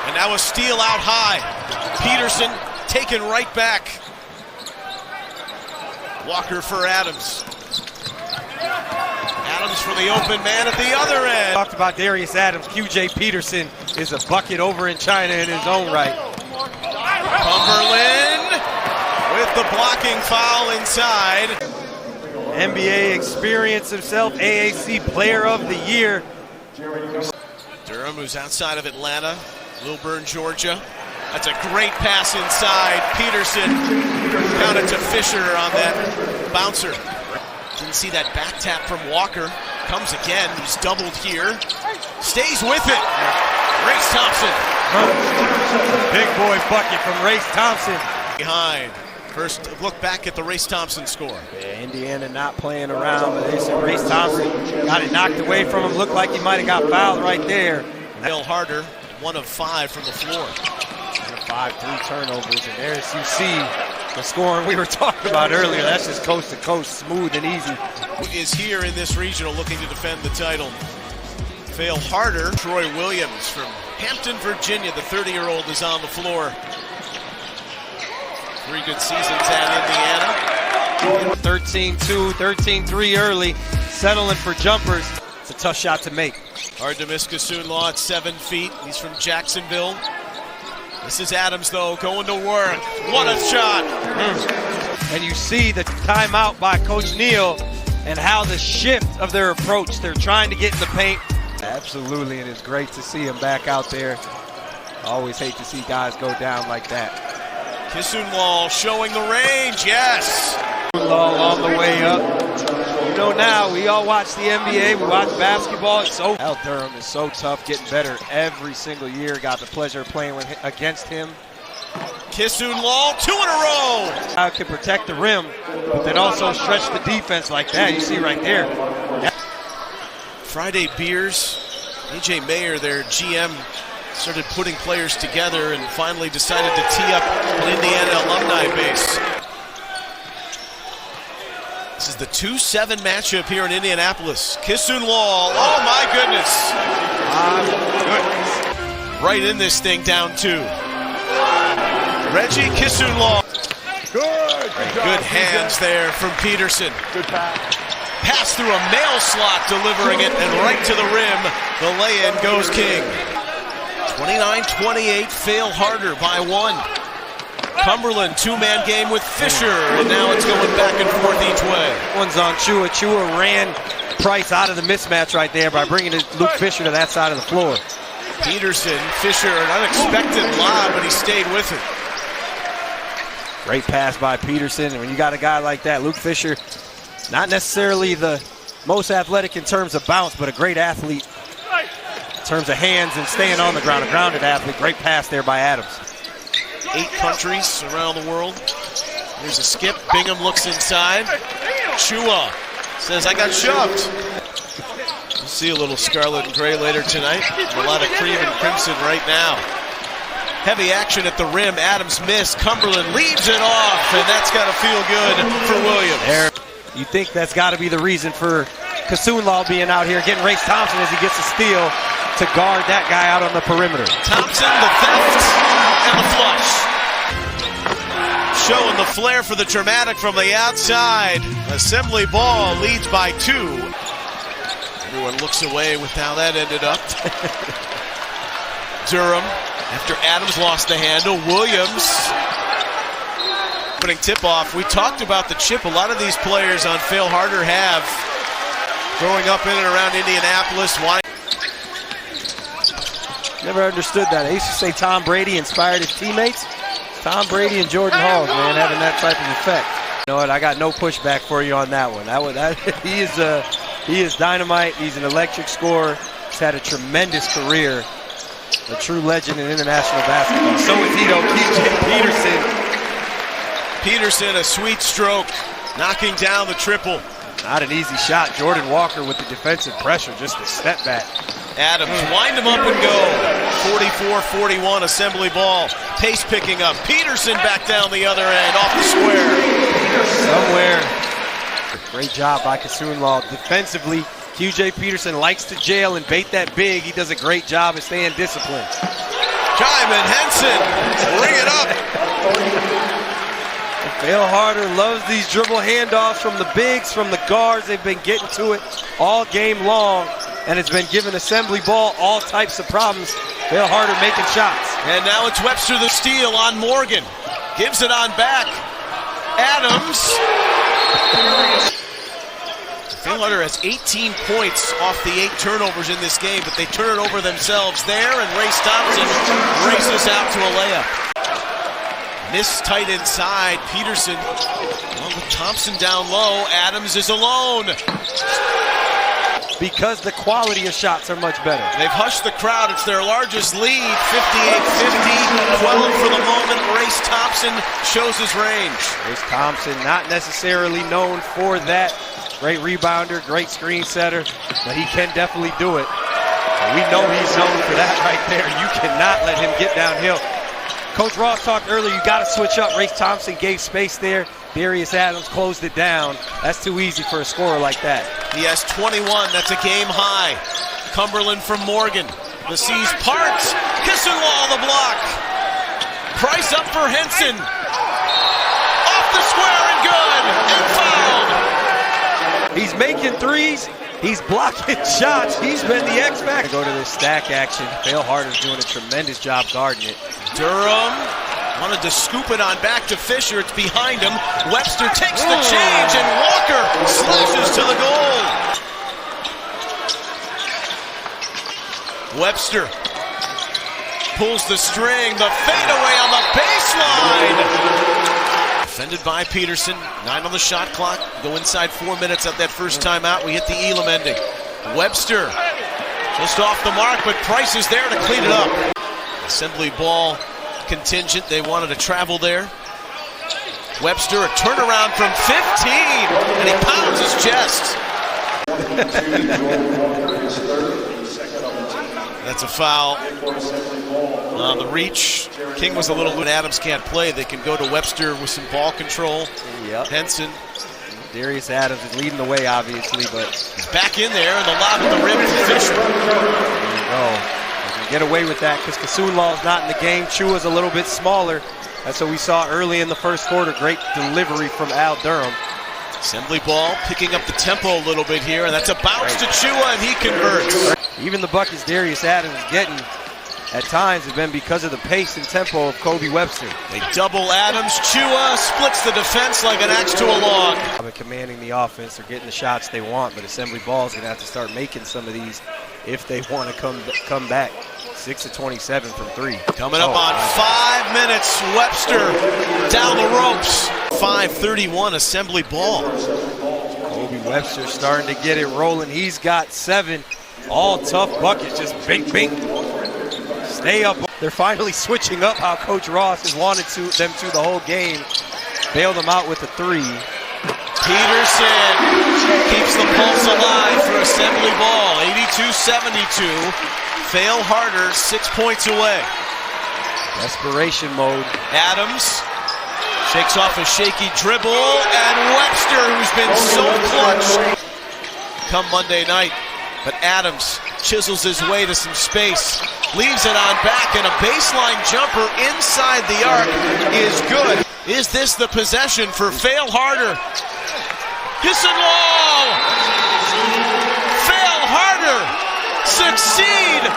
And now a steal out high. Peterson taken right back. Walker for Adams. Adams for the open man at the other end. Talked about Darius Adams. QJ Peterson is a bucket over in China in his own right. Cumberland with the blocking foul inside. NBA experience himself, AAC Player of the Year. Durham, who's outside of Atlanta, Lilburn, Georgia. That's a great pass inside. Peterson counted to Fisher on that bouncer. Didn't see that back tap from Walker. Comes again. He's doubled here. Stays with it. Race Thompson. Big boy bucket from Race Thompson. Behind. First look back at the Race Thompson score. Yeah, Indiana not playing around, but Race Thompson got it knocked away from him. Looked like he might have got fouled right there. Bill Harder, 1 of 5 from the floor. 5 3 turnovers, and there's you see the scoring we were talking about earlier. That's just coast to coast, smooth and easy. Who is here in this regional looking to defend the title? Fail Harder. Troy Williams from Hampton, Virginia. The 30-year-old is on the floor. 3 good seasons at Indiana. 13-2, 13-3 early, settling for jumpers. It's a tough shot to make. Hard to miss Kassoon-Law at 7 feet. He's from Jacksonville. This is Adams, though, going to work. What a shot! And you see the timeout by Coach Neal and how the shift of their approach. They're trying to get in the paint. Absolutely, and it's great to see him back out there. I always hate to see guys go down like that. Kassoon-Law showing the range, yes! Kassoon-Law on the way up. You know now, we all watch the NBA, we watch basketball. It's so Al Durham is so tough, getting better every single year. Got the pleasure of playing against him. Kassoon-Law, 2 in a row! I can protect the rim, but then also stretch the defense like that. You see right there. Friday Beers, A.J. Mayer, their GM, started putting players together and finally decided to tee up an Indiana alumni base. This is the 2-7 matchup here in Indianapolis. Kassoon-Law, oh my goodness. Right in this thing, down 2. Reggie Kassoon-Law. Good hands there from Peterson. Good pass. Pass through a mail slot, delivering it, and right to the rim. The lay-in goes King. 29-28, Fail Harder by 1. Cumberland, 2-man game with Fisher, and now it's going back and forth each way. One's on Chua. Chua ran Price out of the mismatch right there by bringing Luke Fisher to that side of the floor. Peterson, Fisher, an unexpected lob, but he stayed with it. Great pass by Peterson, and when you got a guy like that, Luke Fisher, not necessarily the most athletic in terms of bounce, but a great athlete in terms of hands and staying on the ground, a grounded athlete. Great pass there by Adams. 8 countries around the world. There's a skip. Bingham looks inside. Chua says, I got shoved. We'll see a little scarlet and gray later tonight. A lot of cream and crimson right now. Heavy action at the rim. Adams missed. Cumberland leaves it off, and that's got to feel good for Williams. There. You think that's got to be the reason for Kassoon-Law being out here, getting Race Thompson as he gets a steal to guard that guy out on the perimeter. Thompson, the theft, and the flush. Showing the flair for the dramatic from the outside. Assembly Ball leads by 2. Everyone looks away with how that ended up. Durham, after Adams lost the handle. Williams, opening tip-off. We talked about the chip a lot of these players on Fail Harder have growing up in and around Indianapolis. Why? Never understood that. I used to say Tom Brady inspired his teammates. Tom Brady and Jordan Hall, man, having that type of effect. You know what? I got no pushback for you on that one. He is dynamite. He's an electric scorer. He's had a tremendous career. A true legend in international basketball. So is he, though, TJ Peterson, a sweet stroke, knocking down the triple. Not an easy shot. Jordan Walker with the defensive pressure, just a step back. Adams, wind him up and go. 44-41, Assembly Ball. Pace picking up. Peterson back down the other end, off the square. Somewhere. Great job by Kassoon-Law. Defensively, QJ Peterson likes to jail and bait that big. He does a great job of staying disciplined. Jaimin Henson, bring it up. Fail Harder loves these dribble handoffs from the bigs, from the guards. They've been getting to it all game long, and it's been giving Assembly Ball all types of problems. Fail Harder making shots. And now it's Webster the steal on Morgan. Gives it on back. Adams. Fail Harder has 18 points off the 8 turnovers in this game, but they turn it over themselves there, and Race Thompson races out to a layup. Miss tight inside. Peterson, well, with Thompson down low, Adams is alone. Because the quality of shots are much better. They've hushed the crowd. It's their largest lead, 58-50. 12 for the moment. Race Thompson shows his range. Race Thompson, not necessarily known for that. Great rebounder, great screen setter, but he can definitely do it. And we know he's known for that right there. You cannot let him get downhill. Coach Ross talked earlier, you got to switch up. Race Thompson gave space there. Darius Adams closed it down. That's too easy for a scorer like that. He has 21. That's a game high. Cumberland from Morgan. The C's part. Kissenwall the block. Price up for Henson. Off the square and good. And fouled. He's making threes. He's blocking shots. He's been the X factor. Go to this stack action. Fail Harder's doing a tremendous job guarding it. Durham wanted to scoop it on back to Fisher. It's behind him. Webster takes the change, and Walker slashes to the goal. Webster pulls the string. The fadeaway on the baseline. Defended by Peterson. 9 on the shot clock. Go inside 4 minutes at that first timeout. We hit the Elam ending. Webster just off the mark, but Price is there to clean it up. Assembly Ball contingent. They wanted to travel there. Webster, a turnaround from 15, and he pounds his chest. That's a foul. On the reach, King was a little loose. Adams can't play. They can go to Webster with some ball control. Yep. Henson. Darius Adams is leading the way, obviously, but he's back in there, and the lob at the rim for Fisher. There you go. They can get away with that because Kasunlaw's not in the game. Chua's a little bit smaller. That's what we saw early in the first quarter. Great delivery from Al Durham. Assembly Ball picking up the tempo a little bit here, and that's a bounce to Chua, and he converts. Even the buckets Darius Adams is getting at times have been because of the pace and tempo of Kobe Webster. They double Adams. Chua splits the defense like an axe to a log. Commanding the offense, they're getting the shots they want, but Assembly Ball is going to have to start making some of these if they want to come back. 6 of 27 from 3. Coming up on 5 minutes, Webster down the ropes. 5:31 Assembly Ball. Kobe Webster starting to get it rolling. He's got 7. All tough buckets, just bink, bink. Stay up. They're finally switching up how Coach Ross has wanted them to the whole game. Bail them out with a 3. Peterson keeps the pulse alive for Assembly Ball. 82-72. Fail Harder, 6 points away. Desperation mode. Adams shakes off a shaky dribble, and Webster, who's been so clutch come Monday night. But Adams chisels his way to some space, leaves it on back, and a baseline jumper inside the arc is good. Is this the possession for Fail Harder? Kissenwall! Fail Harder succeed